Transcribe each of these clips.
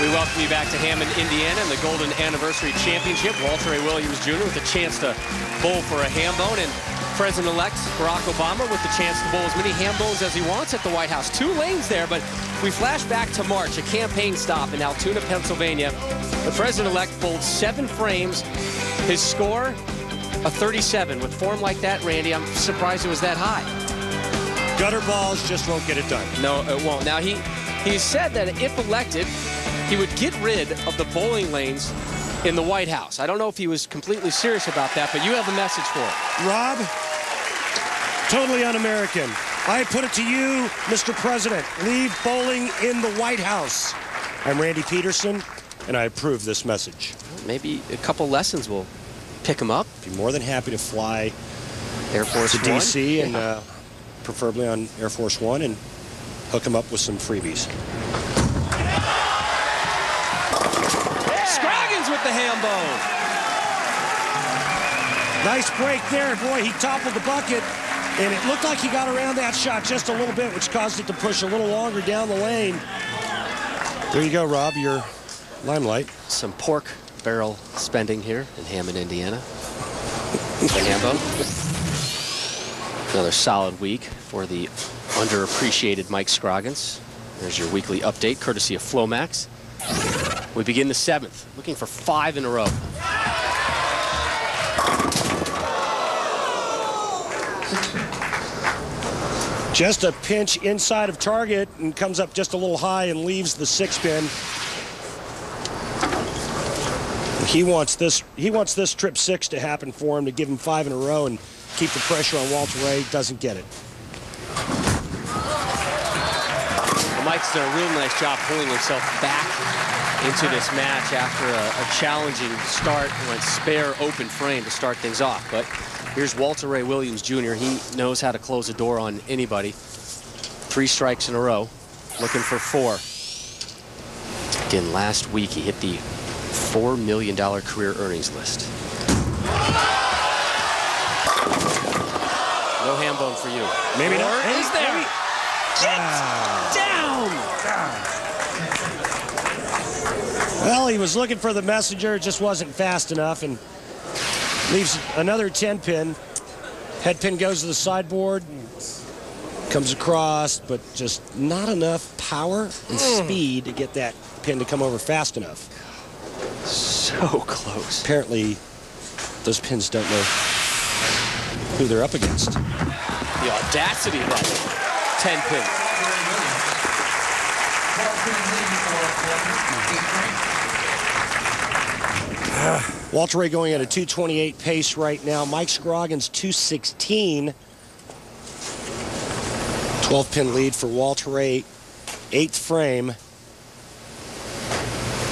We welcome you back to Hammond, Indiana, and the Golden Anniversary Championship. Walter Ray Williams Jr. with a chance to bowl for a ham bone, and President-elect Barack Obama with the chance to bowl as many ham bones as he wants at the White House. 2 lanes there, but we flash back to March, a campaign stop in Altoona, Pennsylvania. The President-elect bowled 7 frames. His score, a 37. With form like that, Randy, I'm surprised it was that high. Gutter balls just won't get it done. No, it won't. Now, he said that if elected, he would get rid of the bowling lanes in the White House. I don't know if he was completely serious about that, but you have a message for it. Rob, totally un-American. I put it to you, Mr. President, leave bowling in the White House. I'm Randy Peterson, and I approve this message. Maybe a couple lessons will pick him up. Be more than happy to fly Air Force to One. D.C. and preferably on Air Force One and hook him up with some freebies. Scroggins with the ham bone. Nice break there. Boy, he toppled the bucket, and it looked like he got around that shot just a little bit, which caused it to push a little longer down the lane. There you go, Rob, your limelight. Some pork barrel spending here in Hammond, Indiana. The ham bone. Another solid week for the underappreciated Mike Scroggins. There's your weekly update, courtesy of Flomax. We begin the 7th, looking for 5 in a row. Just a pinch inside of target and comes up just a little high and leaves the 6 pin. He wants this trip 6 to happen for him, to give him 5 in a row and keep the pressure on Walter Ray. Doesn't get it. Well, Mike's done a real nice job pulling himself back into this match after a challenging start. Went spare open frame to start things off. But here's Walter Ray Williams Jr. He knows how to close the door on anybody. 3 strikes in a row, looking for 4. Again, last week he hit the $4 million career earnings list. No ham bone for you. Maybe not. Is there? Maybe. Get down! Well, he was looking for the messenger. It just wasn't fast enough, and leaves another 10 pin. Head pin goes to the sideboard. Comes across, but just not enough power and speed to get that pin to come over fast enough. So close. Apparently, those pins don't know who they're up against. The audacity of that 10 pin. Walter Ray going at a 228 pace right now. Mike Scroggins 216. 12-pin lead for Walter Ray. 8th frame.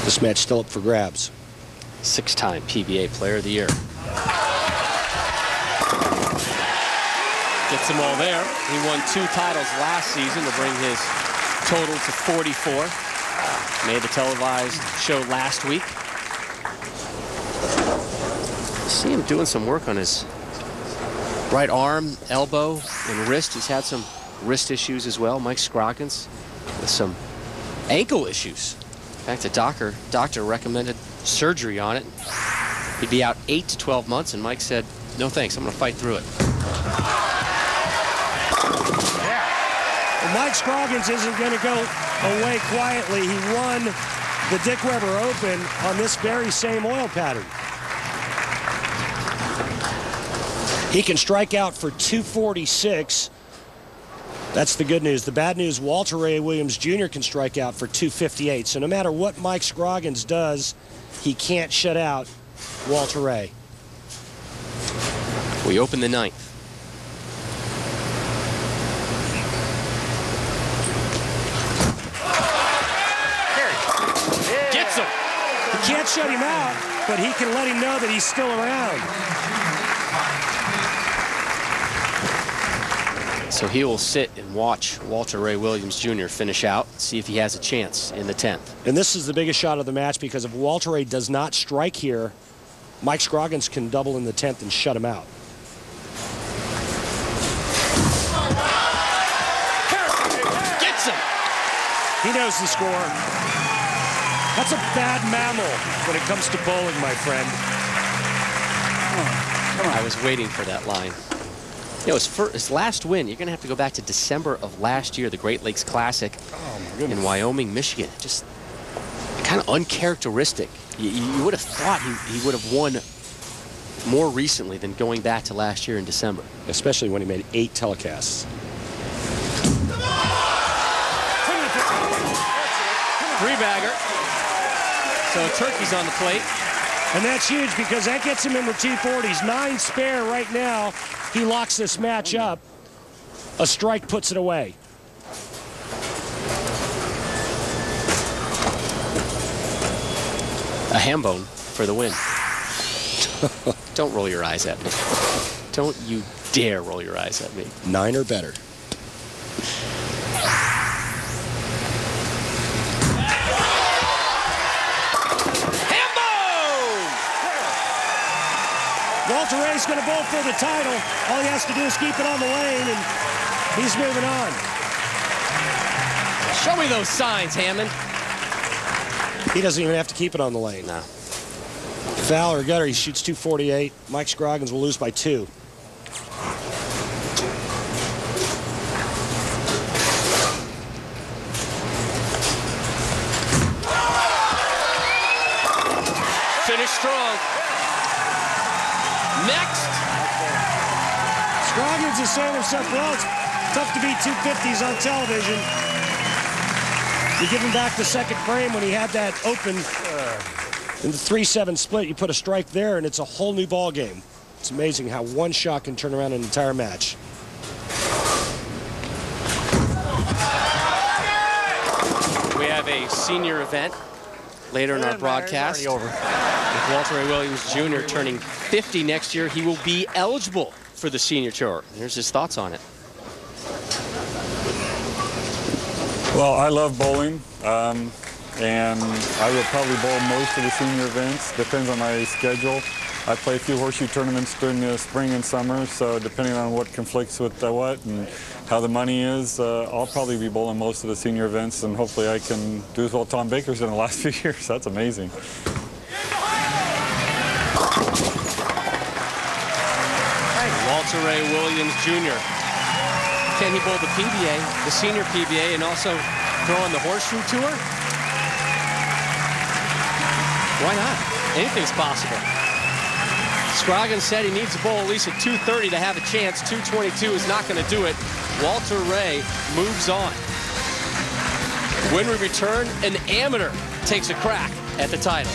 This match still up for grabs. 6-time PBA Player of the Year. Gets them all there. He won 2 titles last season to bring his total to 44. Made the televised show last week. See him doing some work on his right arm, elbow, and wrist. He's had some wrist issues as well. Mike Scroggins with some ankle issues. In fact, the doctor recommended surgery on it. He'd be out 8 to 12 months, and Mike said, no thanks, I'm going to fight through it. Well, Mike Scroggins isn't going to go away quietly. He won the Dick Weber Open on this very same oil pattern. He can strike out for 246. That's the good news. The bad news, Walter Ray Williams Jr. can strike out for 258. So no matter what Mike Scroggins does, he can't shut out Walter Ray. We open the 9th. Gets him. He can't shut him out, but he can let him know that he's still around. So he will sit and watch Walter Ray Williams Jr. finish out, see if he has a chance in the 10th. And this is the biggest shot of the match, because if Walter Ray does not strike here, Mike Scroggins can double in the 10th and shut him out. Gets him. He knows the score. That's a bad mammal when it comes to bowling, my friend. Come on. I was waiting for that line. You know, his last win, you're going to have to go back to December of last year, the Great Lakes Classic in Wyoming, Michigan. Just kind of uncharacteristic. You would have thought he would have won more recently than going back to last year in December. Especially when he made 8 telecasts. Three-bagger. So Turkey's on the plate. And that's huge because that gets him into 240s. 9 spare right now. He locks this match up. A strike puts it away. A ham bone for the win. Don't roll your eyes at me. Don't you dare roll your eyes at me. 9 or better. Walter Ray's going to bowl for the title. All he has to do is keep it on the lane, and he's moving on. Show me those signs, Hammond. He doesn't even have to keep it on the lane. No. Foul or gutter, he shoots 248. Mike Scroggins will lose by 2. Finish strong. Next. Scroggins is saying himself, well, it's tough to beat 250s on television. You give him back the second frame when he had that open in the 3-7 split. You put a strike there, and it's a whole new ball game. It's amazing how one shot can turn around an entire match. We have a senior event later in our broadcast. With Walter Ray Williams Jr. turning 50 next year, he will be eligible for the senior tour. Here's his thoughts on it. Well, I love bowling, and I will probably bowl most of the senior events. Depends on my schedule. I play a few horseshoe tournaments during the spring and summer, so depending on what conflicts with what and how the money is, I'll probably be bowling most of the senior events, and hopefully I can do as well as Tom Baker's done in the last few years. That's amazing. Walter Ray Williams Jr. Can he bowl the PBA, the senior PBA, and also throw on the horseshoe tour? Why not? Anything's possible. Scroggins said he needs to bowl at least at 230 to have a chance. 222 is not going to do it. Walter Ray moves on. When we return, an amateur takes a crack at the title.